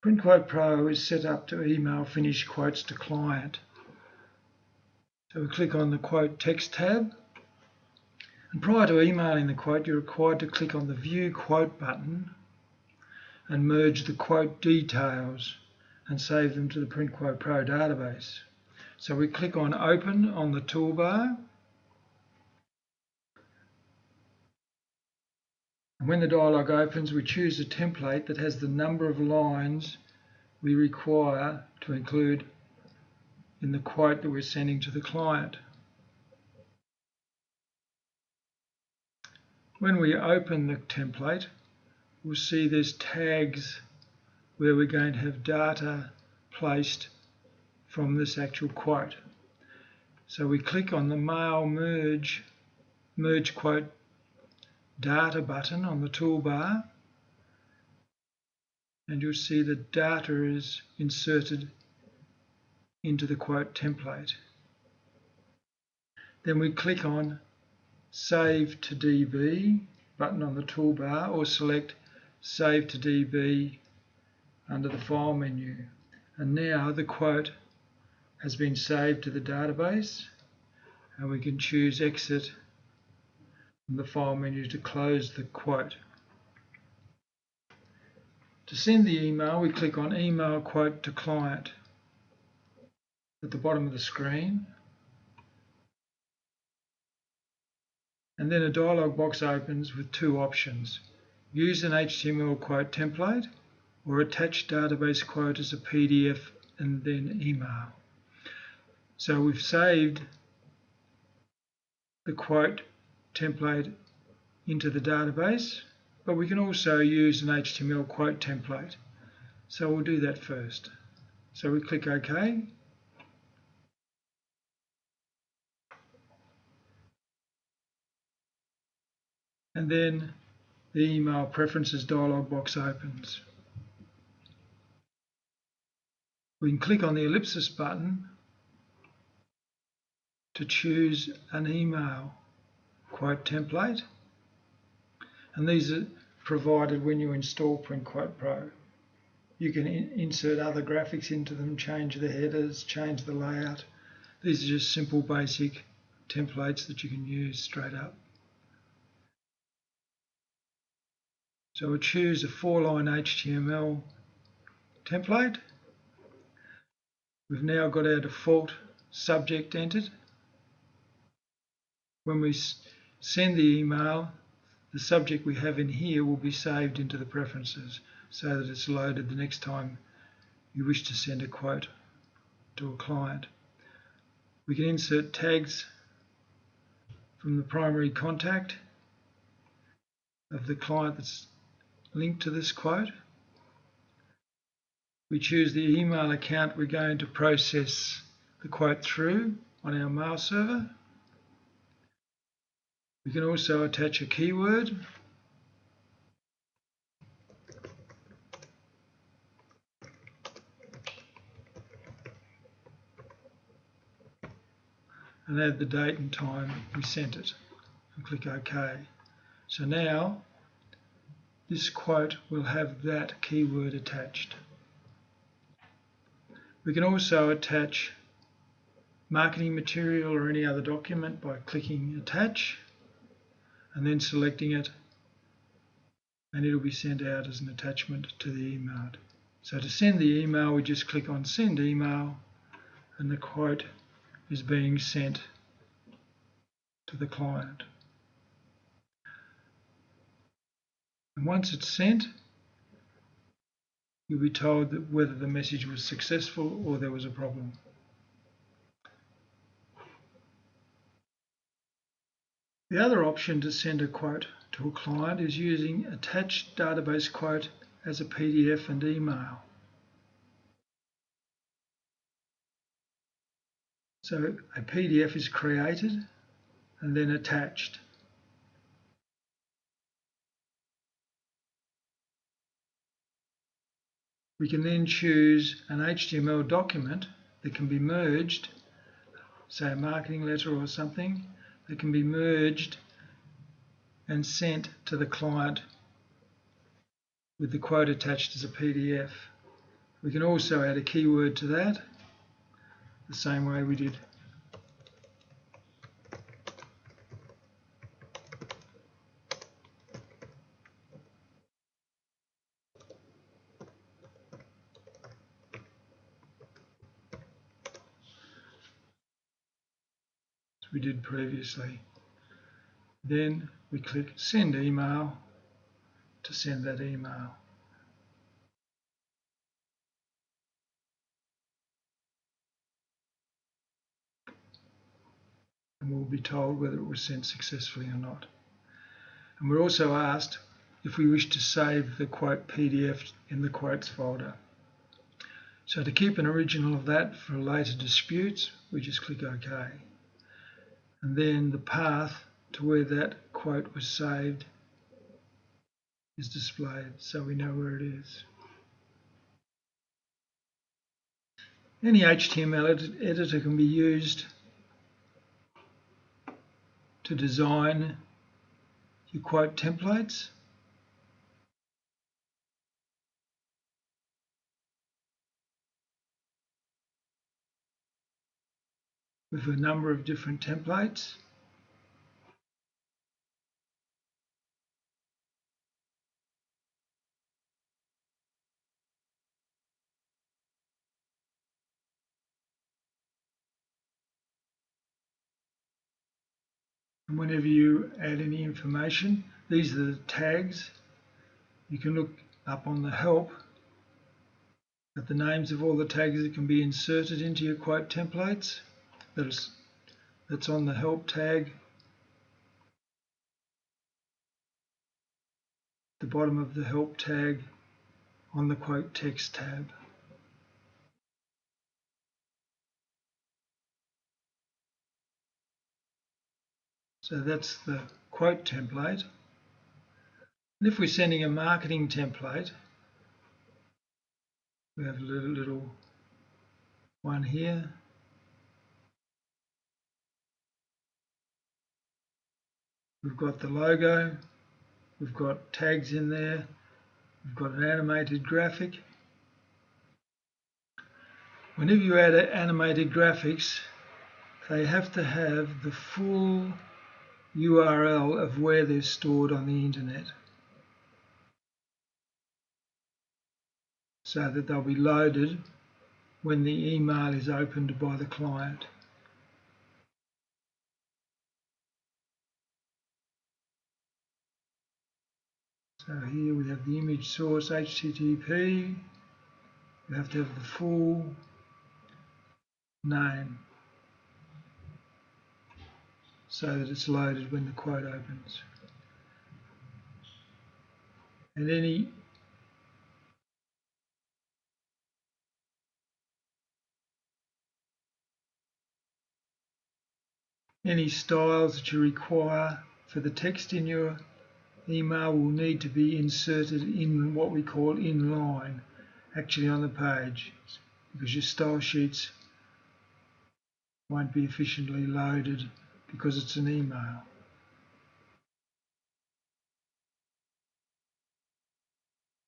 PrintQuote Pro is set up to email finished quotes to client. So we click on the Quote Text tab, and prior to emailing the quote, you're required to click on the View Quote button and merge the quote details and save them to the PrintQuote Pro database. So we click on Open on the toolbar, and when the dialog opens, we choose a template that has the number of lines we require to include in the quote that we're sending to the client. When we open the template, we'll see there's tags where we're going to have data placed from this actual quote. So we click on the Mail Merge Quote Data button on the toolbar, and you'll see the data is inserted into the quote template. Then we click on Save to DB button on the toolbar, or select Save to DB under the File menu. And now the quote has been saved to the database, and we can choose Exit from the File menu to close the quote. To send the email, we click on Email Quote to Client at the bottom of the screen, and then a dialog box opens with two options: use an HTML quote template, or attach database quote as a PDF and then email. So we've saved the quote template into the database, but we can also use an HTML quote template. So we'll do that first. So we click OK. And then the Email Preferences dialog box opens. We can click on the ellipsis button to choose an email quote template, and these are provided when you install PrintQuote Pro. You can insert other graphics into them, change the headers, change the layout. These are just simple basic templates that you can use straight up. So we'll choose a 4-line HTML template. We've now got our default subject entered. When we send the email, the subject we have in here will be saved into the preferences so that it's loaded the next time you wish to send a quote to a client. We can insert tags from the primary contact of the client that's linked to this quote. We choose the email account we're going to process the quote through on our mail server. We can also attach a keyword. And add the date and time we sent it, and click OK. So now this quote will have that keyword attached. We can also attach marketing material or any other document by clicking Attach and then selecting it, and it'll be sent out as an attachment to the email. So to send the email, we just click on Send Email, and the quote is being sent to the client. And once it's sent, you'll be told that whether the message was successful or there was a problem. The other option to send a quote to a client is using attached database quote as a PDF and email. So a PDF is created and then attached. We can then choose an HTML document that can be merged, say a marketing letter or something, that can be merged and sent to the client with the quote attached as a PDF. We can also add a keyword to that, the same way we did. As we did previously. Then we click Send Email to send that email. And we'll be told whether it was sent successfully or not. And we're also asked if we wish to save the quote PDF in the quotes folder. So to keep an original of that for later disputes, we just click OK. And then the path to where that quote was saved is displayed, so we know where it is. Any HTML editor can be used to design your quote templates. With a number of different templates. And whenever you add any information, these are the tags. You can look up on the help at the names of all the tags that can be inserted into your quote templates. That's on the help tag. The bottom of the help tag on the quote text tab. So that's the quote template. And if we're sending a marketing template, we have a little one here. We've got the logo, we've got tags in there, we've got an animated graphic. Whenever you add animated graphics, they have to have the full URL of where they're stored on the internet, so that they'll be loaded when the email is opened by the client. So here we have the image source HTTP. You have to have the full name so that it's loaded when the quote opens. And any styles that you require for the text in your email will need to be inserted in what we call inline, actually on the page, because your style sheets won't be efficiently loaded because it's an email.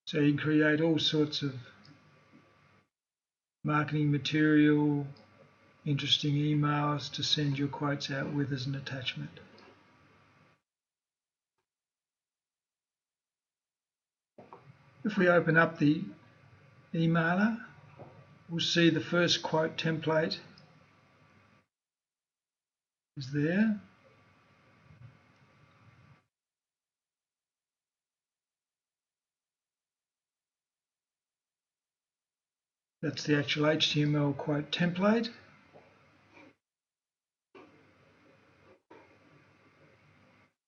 So you can create all sorts of marketing material, interesting emails to send your quotes out with as an attachment. If we open up the emailer, we'll see the first quote template is there. That's the actual HTML quote template.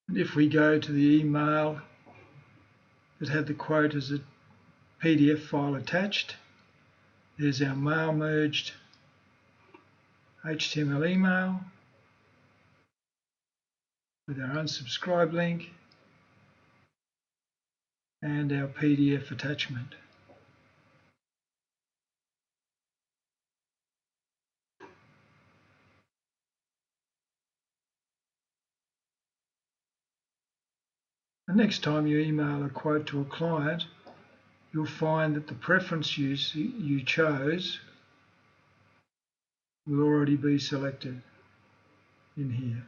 And if we go to the email that had the quote as a PDF file attached, there's our mail merged HTML email with our unsubscribe link and our PDF attachment. The next time you email a quote to a client, you'll find that the preference you chose will already be selected in here.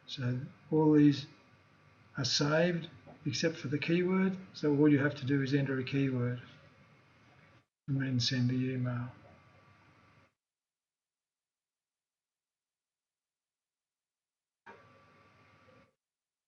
So all these are saved except for the keyword, so all you have to do is enter a keyword and then send the email.